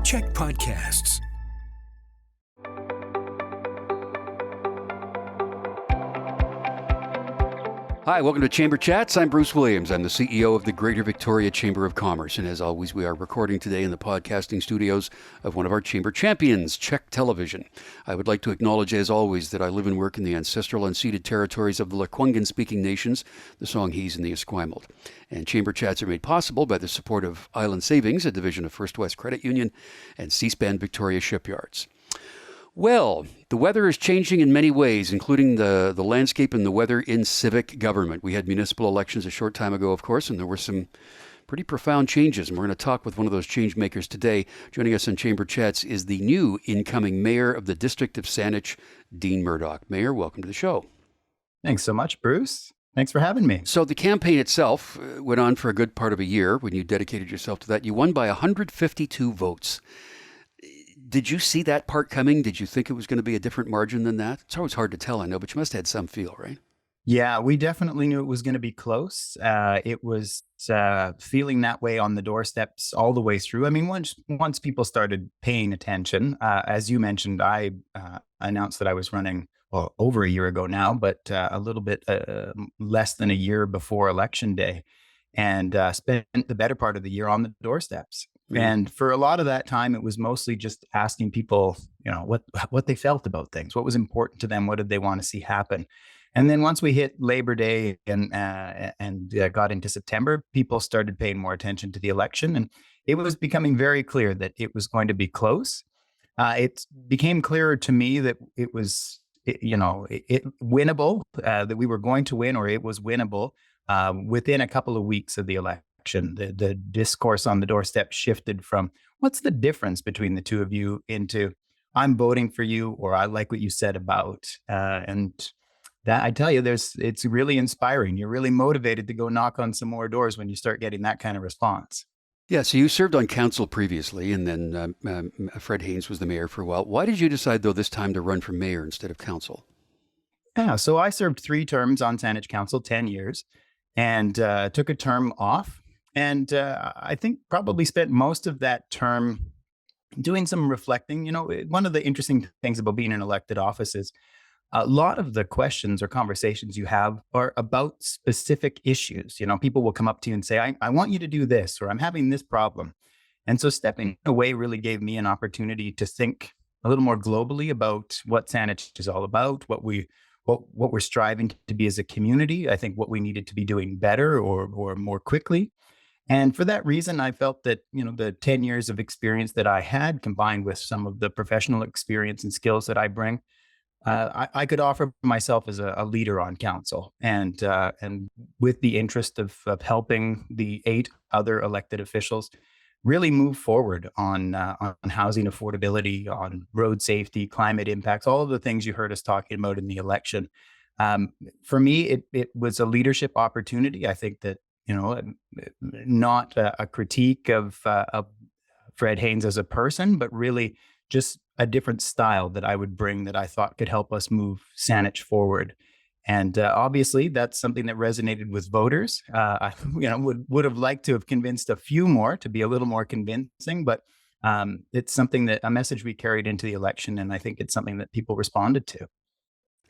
Check Podcasts. Hi, welcome to Chamber Chats. I'm Bruce Williams. I'm the CEO of the Greater Victoria Chamber of Commerce. And as always, we are recording today in the podcasting studios of one of our chamber champions, Czech Television. I would like to acknowledge, as always, that I live and work in the ancestral unceded territories of the Lekwungen-speaking nations, the Songhees and the Esquimalt. And Chamber Chats are made possible by the support of Island Savings, a division of First West Credit Union, and C-SPAN Victoria Shipyards. Well, the weather is changing in many ways, including the landscape and the weather in civic government. We had municipal elections a short time ago, of course, and there were some pretty profound changes. And we're going to talk with one of those change makers today. Joining us in Chamber Chats is the new incoming mayor of the District of Saanich, Dean Murdock. Mayor, welcome to the show. Thanks so much, Bruce. Thanks for having me. So the campaign itself went on for a good part of a year when you dedicated yourself to that. You won by 152 votes. Did you see that part coming? Did you think it was going to be a different margin than that? It's always hard to tell, I know, but you must have had some feel, right? Yeah, we definitely knew it was going to be close. It was feeling that way on the doorsteps all the way through. I mean, once people started paying attention, as you mentioned, I announced that I was running over a year ago now, but a little bit less than a year before Election Day, and spent the better part of the year on the doorsteps. And for a lot of that time, it was mostly just asking people, what they felt about things, what was important to them, what did they want to see happen. And then once we hit Labor Day and got into September, people started paying more attention to the election, and it was becoming very clear that it was going to be close. It became clearer to me that it was, winnable, that we were going to win, or it was winnable within a couple of weeks of the election. The discourse on the doorstep shifted from what's the difference between the two of you into I'm voting for you, or I like what you said about. And that, I tell you, it's really inspiring. You're really motivated to go knock on some more doors when you start getting that kind of response. Yeah, so you served on council previously, and then Fred Haynes was the mayor for a while. Why did you decide, though, this time to run for mayor instead of council? Yeah, so I served 3 terms on Saanich Council, 10 years, and took a term off. And I think probably spent most of that term doing some reflecting. One of the interesting things about being in elected office is a lot of the questions or conversations you have are about specific issues. People will come up to you and say, I want you to do this, or I'm having this problem. And so stepping away really gave me an opportunity to think a little more globally about what Saanich is all about, what we're striving to be as a community. I think what we needed to be doing better or more quickly. And for that reason, I felt that, the 10 years of experience that I had combined with some of the professional experience and skills that I bring, I could offer myself as a leader on council, and with the interest of helping the 8 other elected officials really move forward on housing affordability, on road safety, climate impacts, all of the things you heard us talking about in the election. For me, it was a leadership opportunity. I think that, not a critique of Fred Haynes as a person, but really just a different style that I would bring that I thought could help us move Saanich forward. And obviously, that's something that resonated with voters. I would have liked to have convinced a few more to be a little more convincing, but it's a message we carried into the election, and I think it's something that people responded to.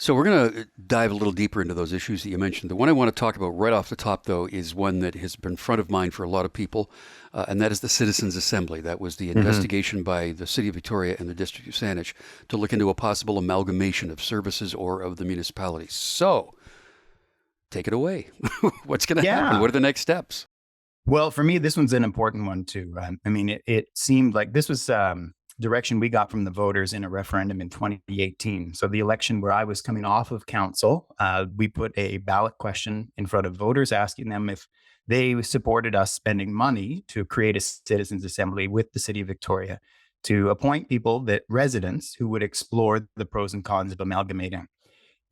So we're going to dive a little deeper into those issues that you mentioned. The one I want to talk about right off the top, though, is one that has been front of mind for a lot of people, and that is the Citizens Assembly. That was the investigation by the City of Victoria and the District of Saanich to look into a possible amalgamation of services or of the municipalities. So take it away. What's going to happen? What are the next steps? Well, for me, this one's an important one, too. It seemed like this was direction we got from the voters in a referendum in 2018. So the election where I was coming off of council, we put a ballot question in front of voters asking them if they supported us spending money to create a citizens assembly with the City of Victoria to appoint residents who would explore the pros and cons of amalgamating.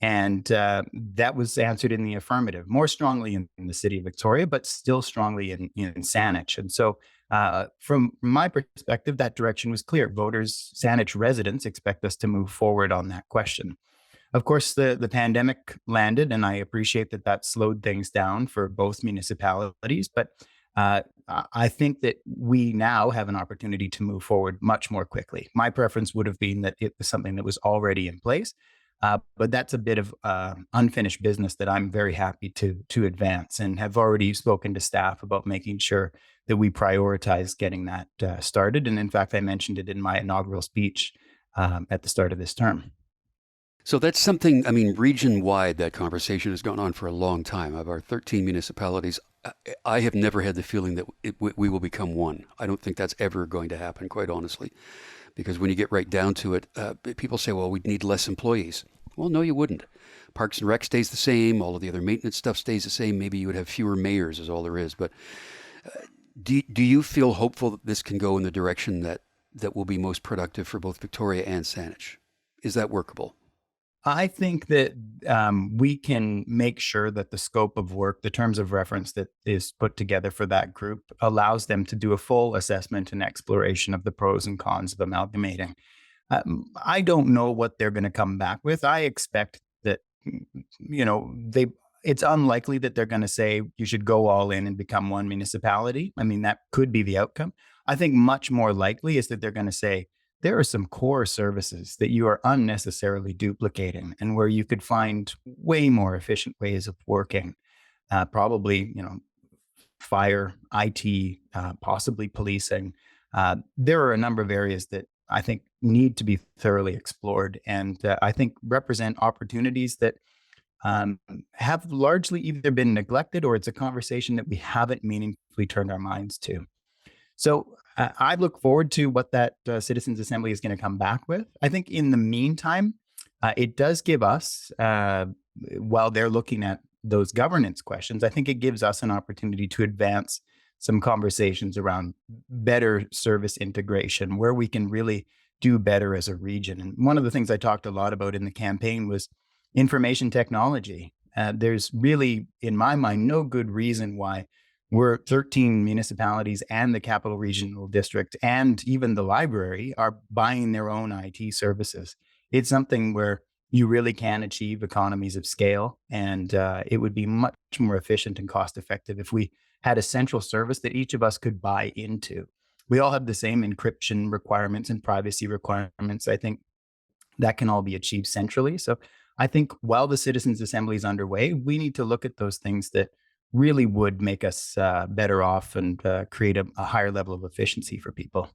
And that was answered in the affirmative, more strongly in the City of Victoria, but still strongly in Saanich. And so from my perspective, that direction was clear. Voters, Saanich residents, expect us to move forward on that question. Of course, the pandemic landed, and I appreciate that slowed things down for both municipalities. But I think that we now have an opportunity to move forward much more quickly. My preference would have been that it was something that was already in place, but that's a bit of unfinished business that I'm very happy to advance, and have already spoken to staff about making sure that we prioritize getting that started. And in fact, I mentioned it in my inaugural speech at the start of this term. So that's something, I mean, region-wide, that conversation has gone on for a long time. Of our 13 municipalities, I have never had the feeling that we will become one. I don't think that's ever going to happen, quite honestly, because when you get right down to it, people say, well, we'd need less employees. Well, no, you wouldn't. Parks and Rec stays the same. All of the other maintenance stuff stays the same. Maybe you would have fewer mayors is all there is. But do you feel hopeful that this can go in the direction that will be most productive for both Victoria and Saanich? Is that workable? I think that we can make sure that the scope of work, the terms of reference that is put together for that group, allows them to do a full assessment and exploration of the pros and cons of amalgamating. I don't know what they're going to come back with. I expect that, they. It's unlikely that they're going to say you should go all in and become one municipality. I mean, that could be the outcome. I think much more likely is that they're going to say there are some core services that you are unnecessarily duplicating, and where you could find way more efficient ways of working. Probably, fire, IT, possibly policing. There are a number of areas that I think need to be thoroughly explored, and I think represent opportunities that have largely either been neglected, or it's a conversation that we haven't meaningfully turned our minds to. So I look forward to what that Citizens Assembly is going to come back with. I think in the meantime, it does give us, while they're looking at those governance questions, I think it gives us an opportunity to advance some conversations around better service integration, where we can really do better as a region. And one of the things I talked a lot about in the campaign was information technology. There's really, in my mind, no good reason why we're 13 municipalities and the Capital Regional District and even the library are buying their own IT services. It's something where you really can achieve economies of scale, and it would be much more efficient and cost effective if we had a central service that each of us could buy into. We all have the same encryption requirements and privacy requirements. I think that can all be achieved centrally. So I think while the Citizens Assembly is underway, we need to look at those things that really would make us better off, and create a higher level of efficiency for people.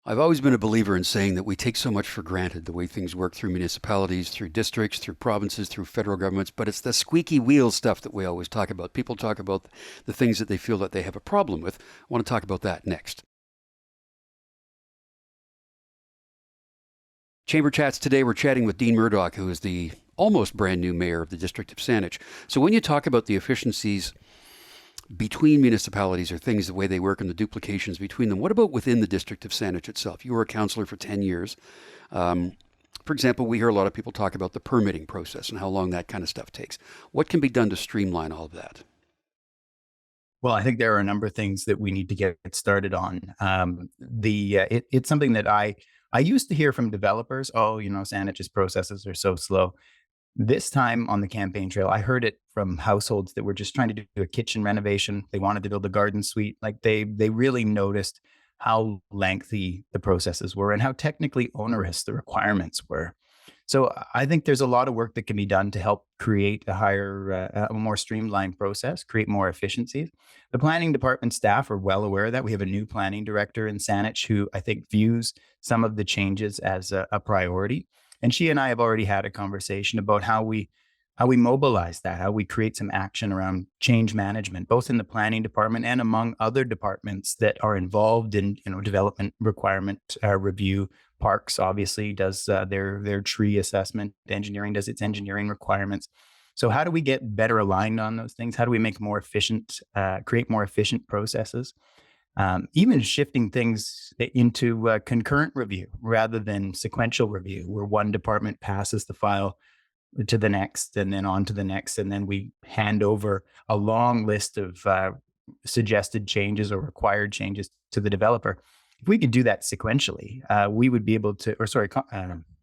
I've always been a believer in saying that we take so much for granted, the way things work through municipalities, through districts, through provinces, through federal governments, but it's the squeaky wheel stuff that we always talk about. People talk about the things that they feel that they have a problem with. I want to talk about that next. Chamber Chats today, we're chatting with Dean Murdock, who is the almost brand new mayor of the District of Saanich. So when you talk about the efficiencies between municipalities, or things, the way they work and the duplications between them, what about within the District of Saanich itself? You were a councillor for 10 years. For example, we hear a lot of people talk about the permitting process and how long that kind of stuff takes. What can be done to streamline all of that? Well, I think there are a number of things that we need to get started on. It's something that I used to hear from developers. Oh, Saanich's processes are so slow. This time on the campaign trail, I heard it from households that were just trying to do a kitchen renovation. They wanted to build a garden suite. Like they really noticed how lengthy the processes were and how technically onerous the requirements were. So I think there's a lot of work that can be done to help create a more streamlined process, create more efficiencies. The planning department staff are well aware of that. We have a new planning director in Saanich who I think views some of the changes as a priority. And she and I have already had a conversation about how we mobilize that, how we create some action around change management, both in the planning department and among other departments that are involved in development requirement review. Parks obviously does their tree assessment. Engineering does its engineering requirements. So how do we get better aligned on those things? How do we make more efficient, create more efficient processes? Even shifting things into concurrent review rather than sequential review, where one department passes the file to the next and then on to the next, and then we hand over a long list of suggested changes or required changes to the developer. If we could do that sequentially, we would be able to,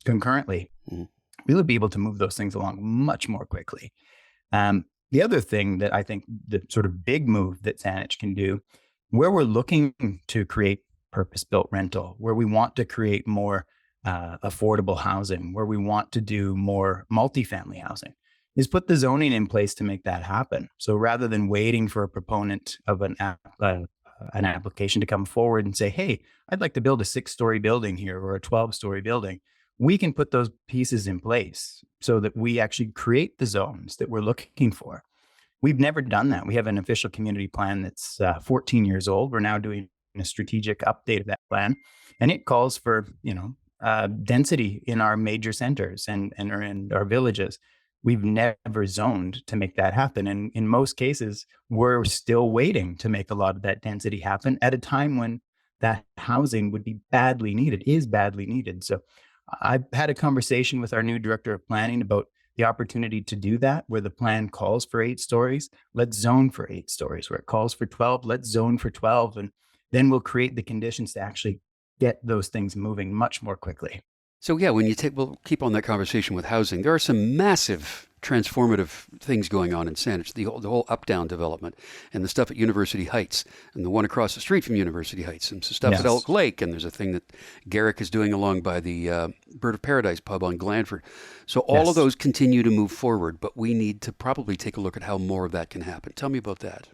concurrently, we would be able to move those things along much more quickly. The other thing that I think the sort of big move that Saanich can do Where we're looking to create purpose-built rental, where we want to create more affordable housing, where we want to do more multifamily housing, is put the zoning in place to make that happen. So rather than waiting for a proponent of an application to come forward and say, hey, I'd like to build a 6-story building here or a 12-story building, we can put those pieces in place so that we actually create the zones that we're looking for. We've never done that. We have an official community plan that's 14 years old. We're now doing a strategic update of that plan, and it calls for density in our major centers and our villages. We've never zoned to make that happen, and in most cases, we're still waiting to make a lot of that density happen at a time when that housing would be badly needed, is badly needed. So, I've had a conversation with our new director of planning about the opportunity to do that, where the plan calls for 8 stories, let's zone for 8 stories. Where it calls for 12, let's zone for 12. And then we'll create the conditions to actually get those things moving much more quickly. So yeah, we'll keep on that conversation with housing. There are some massive transformative things going on in Saanich, the whole up-down development and the stuff at University Heights and the one across the street from University Heights and some stuff at Elk Lake. And there's a thing that Garrick is doing along by the Bird of Paradise pub on Glanford. So all of those continue to move forward, but we need to probably take a look at how more of that can happen. Tell me about that.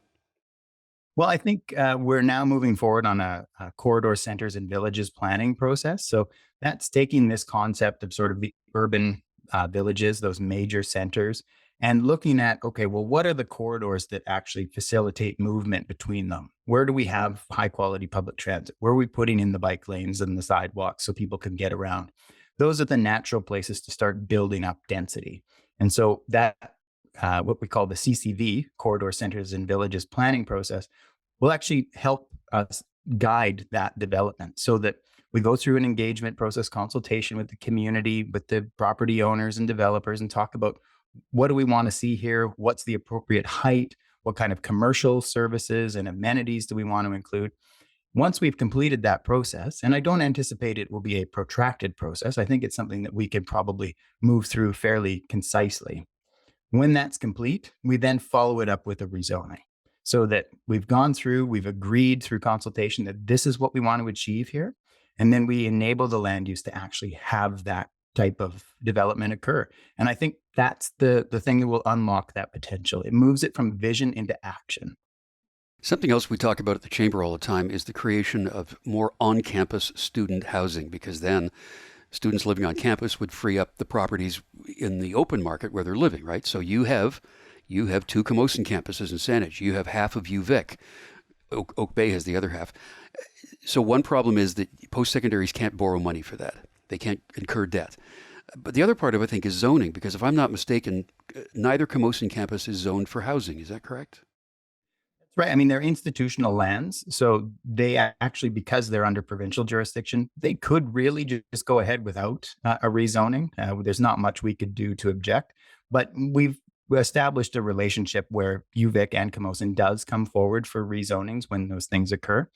Well, I think we're now moving forward on a corridor centers and villages planning process. So that's taking this concept of sort of the urban villages, those major centers, and looking at, okay, well, what are the corridors that actually facilitate movement between them? Where do we have high quality public transit? Where are we putting in the bike lanes and the sidewalks so people can get around? Those are the natural places to start building up density. And so that what we call the CCV, Corridor Centers and Villages Planning Process, will actually help us guide that development so that we go through an engagement process, consultation with the community, with the property owners and developers, and talk about what do we want to see here? What's the appropriate height? What kind of commercial services and amenities do we want to include? Once we've completed that process, and I don't anticipate it will be a protracted process, I think it's something that we can probably move through fairly concisely. When that's complete, we then follow it up with a rezoning so that we've agreed through consultation that this is what we want to achieve here. And then we enable the land use to actually have that type of development occur. And I think that's the thing that will unlock that potential. It moves it from vision into action. Something else we talk about at the Chamber all the time is the creation of more on-campus student housing, because then students living on campus would free up the properties in the open market where they're living, right? So you have 2 Camosun campuses in Saanich. You have half of UVic. Oak Bay has the other half. So one problem is that post-secondaries can't borrow money for that. They can't incur debt. But the other part of it, I think, is zoning, because if I'm not mistaken, neither Camosun campus is zoned for housing. Is that correct? Right. I mean, they're institutional lands. So they actually, because they're under provincial jurisdiction, they could really just go ahead without a rezoning. There's not much we could do to object. But we've established a relationship where UVic and Camosun does come forward for rezonings when those things occur.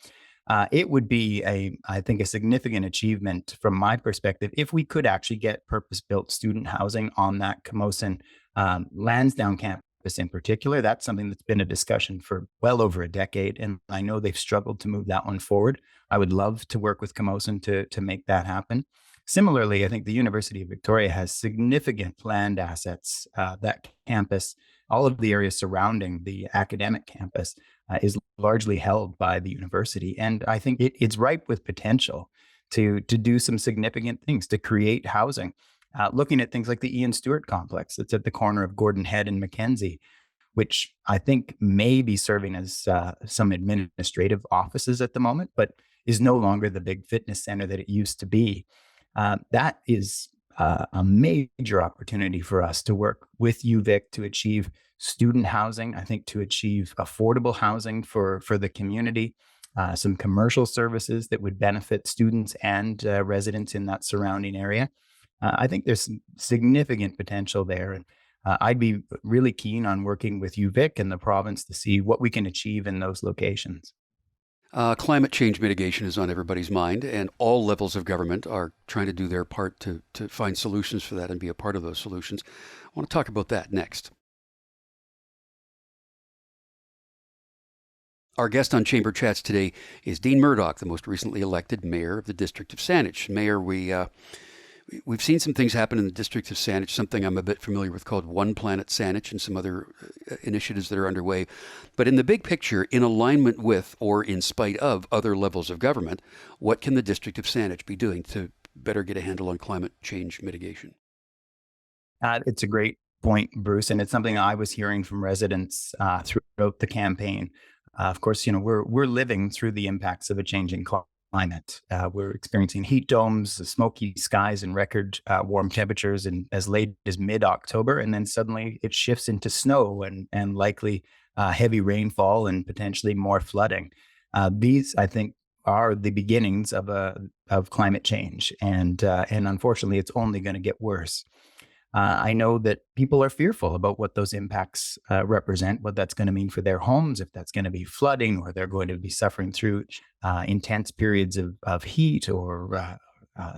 It would be I think, a significant achievement from my perspective if we could actually get purpose-built student housing on that Camosun Lansdowne campus in particular. That's something that's been a discussion for well over a decade, and I know they've struggled to move that one forward. I would love to work with Camosun to make that happen. Similarly, I think the University of Victoria has significant land assets. That campus, all of the areas surrounding the academic campus, is largely held by the university. And I think it's ripe with potential to do some significant things, to create housing. Looking at things like the Ian Stewart complex that's at the corner of Gordon Head and Mackenzie, which I think may be serving as some administrative offices at the moment, but is no longer the big fitness center that it used to be. That is a major opportunity for us to work with UVic to achieve student housing, I think to achieve affordable housing for the community, some commercial services that would benefit students and residents in that surrounding area. I think there's some significant potential there. And I'd be really keen on working with UVic and the province to see what we can achieve in those locations. Climate change mitigation is on everybody's mind, and all levels of government are trying to do their part to find solutions for that and be a part of those solutions. I want to talk about that next. Our guest on Chamber Chats today is Dean Murdock, the most recently elected mayor of the District of Saanich. Mayor, we've seen some things happen in the District of Saanich, something I'm a bit familiar with called One Planet Saanich, and some other initiatives that are underway. But in the big picture, in alignment with or in spite of other levels of government, what can the District of Saanich be doing to better get a handle on climate change mitigation? It's a great point, Bruce, and it's something I was hearing from residents throughout the campaign. Of course, we're living through the impacts of a changing climate. We're experiencing heat domes, smoky skies, and record warm temperatures in as late as mid-October, and then suddenly it shifts into snow and likely heavy rainfall and potentially more flooding. These, I think, are the beginnings of climate change, and unfortunately, it's only going to get worse. I know that people are fearful about what those impacts represent, what that's going to mean for their homes, if that's going to be flooding, or they're going to be suffering through intense periods of heat or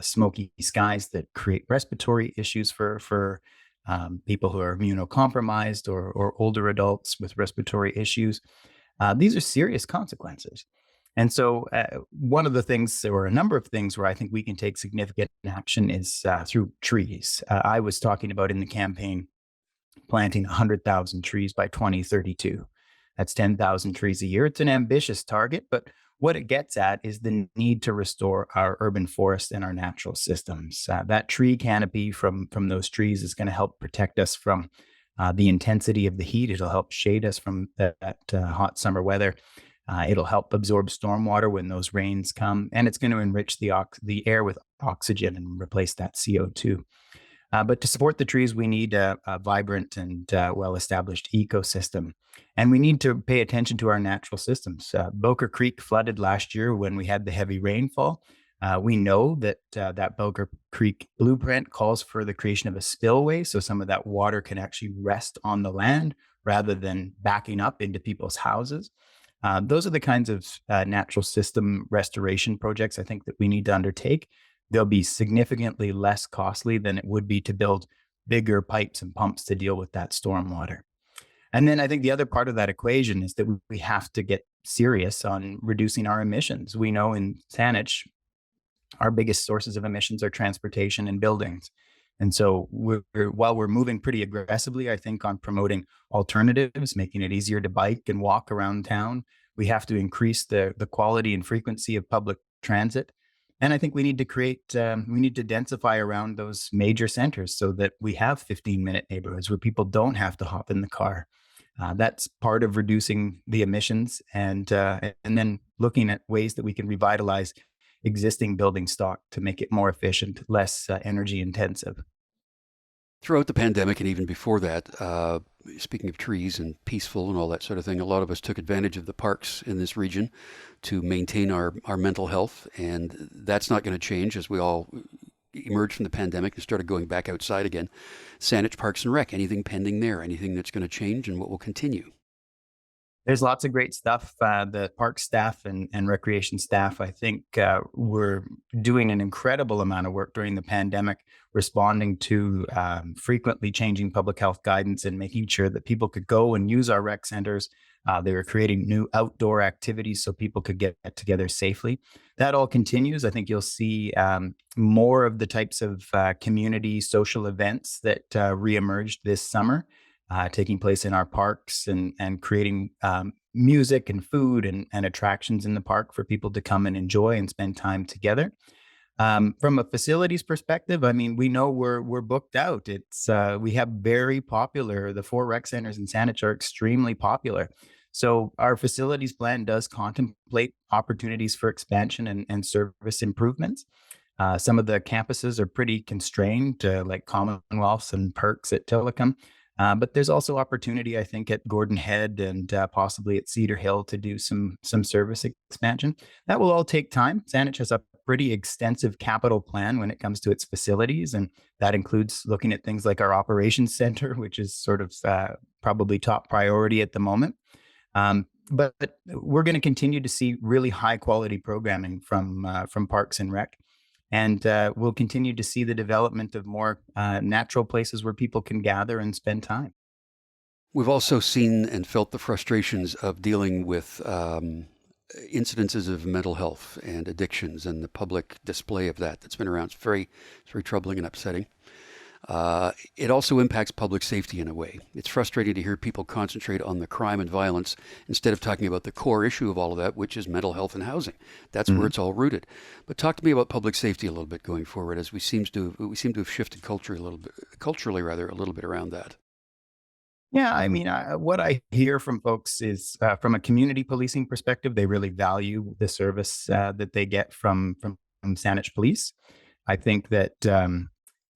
smoky skies that create respiratory issues for people who are immunocompromised or older adults with respiratory issues. These are serious consequences. And so, one of the things, or a number of things, where I think we can take significant action is through trees. I was talking about in the campaign planting 100,000 trees by 2032. That's 10,000 trees a year. It's an ambitious target, but what it gets at is the need to restore our urban forests and our natural systems. That tree canopy from those trees is going to help protect us from the intensity of the heat. It'll help shade us from that hot summer weather. It'll help absorb stormwater when those rains come, and it's going to enrich the air with oxygen and replace that CO2. But to support the trees, we need a vibrant and well-established ecosystem. And we need to pay attention to our natural systems. Boker Creek flooded last year when we had the heavy rainfall. We know that that Boker Creek blueprint calls for the creation of a spillway, so some of that water can actually rest on the land rather than backing up into people's houses. Those are the kinds of natural system restoration projects I think that we need to undertake. They'll be significantly less costly than it would be to build bigger pipes and pumps to deal with that stormwater. And then I think the other part of that equation is that we have to get serious on reducing our emissions. We know in Saanich, our biggest sources of emissions are transportation and buildings. And so while we're moving pretty aggressively, I think, on promoting alternatives, making it easier to bike and walk around town, we have to increase the quality and frequency of public transit. And I think we need to densify around those major centers so that we have 15-minute neighborhoods where people don't have to hop in the car. That's part of reducing the emissions and then looking at ways that we can revitalize existing building stock to make it more efficient, less energy intensive. Throughout the pandemic and even before that, speaking of trees and peaceful and all that sort of thing, a lot of us took advantage of the parks in this region to maintain our mental health. And that's not going to change as we all emerged from the pandemic and started going back outside again. Saanich Parks and Rec, anything pending there? Anything that's going to change and what will continue? There's lots of great stuff. The park staff and recreation staff, I think, were doing an incredible amount of work during the pandemic, responding to frequently changing public health guidance and making sure that people could go and use our rec centers. They were creating new outdoor activities so people could get together safely. That all continues. I think you'll see more of the types of community social events that reemerged this summer. Taking place in our parks and creating music and food and attractions in the park for people to come and enjoy and spend time together. From a facilities perspective, I mean, we know we're booked out. We have the 4 rec centers in Saanich are extremely popular. So our facilities plan does contemplate opportunities for expansion and service improvements. Some of the campuses are pretty constrained, like Commonwealths and Perks at Tillicum. But there's also opportunity, I think, at Gordon Head and possibly at Cedar Hill to do some service expansion. That will all take time. Saanich has a pretty extensive capital plan when it comes to its facilities, and that includes looking at things like our operations center, which is sort of probably top priority at the moment. But we're going to continue to see really high quality programming from Parks and Rec. And we'll continue to see the development of more natural places where people can gather and spend time. We've also seen and felt the frustrations of dealing with incidences of mental health and addictions and the public display of that that's been around. It's very troubling and upsetting. It also impacts public safety in a way. It's frustrating to hear people concentrate on the crime and violence instead of talking about the core issue of all of that, which is mental health and housing. That's where it's all rooted. But talk to me about public safety a little bit going forward, as we seem to have shifted culturally a little bit around that. Yeah, I mean, what I hear from folks is from a community policing perspective, they really value the service that they get from Saanich Police. I think that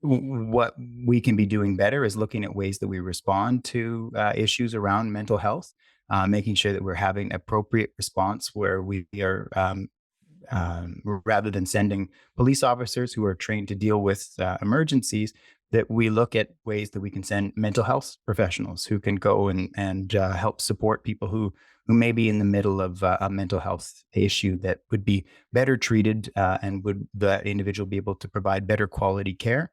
what we can be doing better is looking at ways that we respond to issues around mental health, making sure that we're having appropriate response where we are rather than sending police officers who are trained to deal with emergencies, that we look at ways that we can send mental health professionals who can go and help support people who may be in the middle of a mental health issue that would be better treated and would the individual be able to provide better quality care.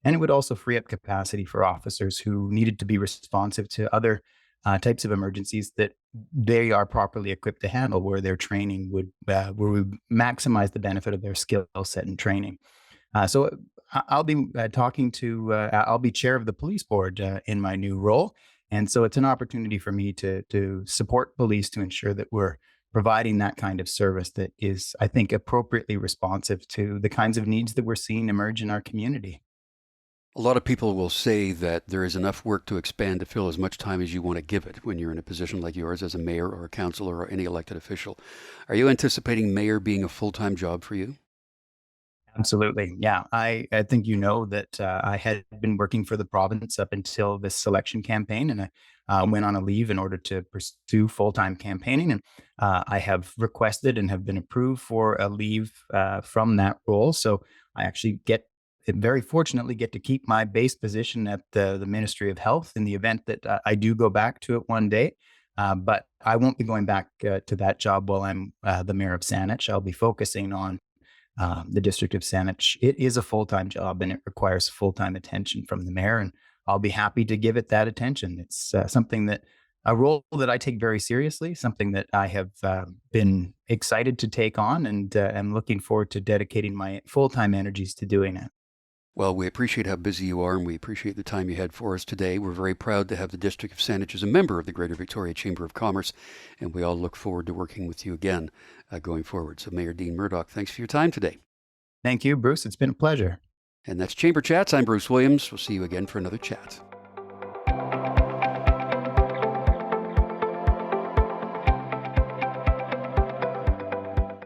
And it would also free up capacity for officers who needed to be responsive to other types of emergencies that they are properly equipped to handle, where their training would where we maximize the benefit of their skill set and training. So I'll be talking to I'll be chair of the police board in my new role, and so it's an opportunity for me to support police to ensure that we're providing that kind of service that is, I think, appropriately responsive to the kinds of needs that we're seeing emerge in our community. A lot of people will say that there is enough work to expand to fill as much time as you want to give it when you're in a position like yours as a mayor or a councillor or any elected official. Are you anticipating mayor being a full-time job for you? Absolutely. Yeah. I think you know that I had been working for the province up until this election campaign, and I went on a leave in order to pursue full time campaigning. And I have requested and have been approved for a leave from that role. So I actually very fortunately, get to keep my base position at the Ministry of Health in the event that I do go back to it one day. But I won't be going back to that job while I'm the mayor of Saanich. I'll be focusing on the District of Saanich. It is a full time job and it requires full time attention from the mayor. And I'll be happy to give it that attention. It's a role that I take very seriously, something that I have been excited to take on, and am looking forward to dedicating my full time energies to doing it. Well, we appreciate how busy you are, and we appreciate the time you had for us today. We're very proud to have the District of Saanich as a member of the Greater Victoria Chamber of Commerce, and we all look forward to working with you again going forward. So, Mayor Dean Murdock, thanks for your time today. Thank you, Bruce. It's been a pleasure. And that's Chamber Chats. I'm Bruce Williams. We'll see you again for another chat.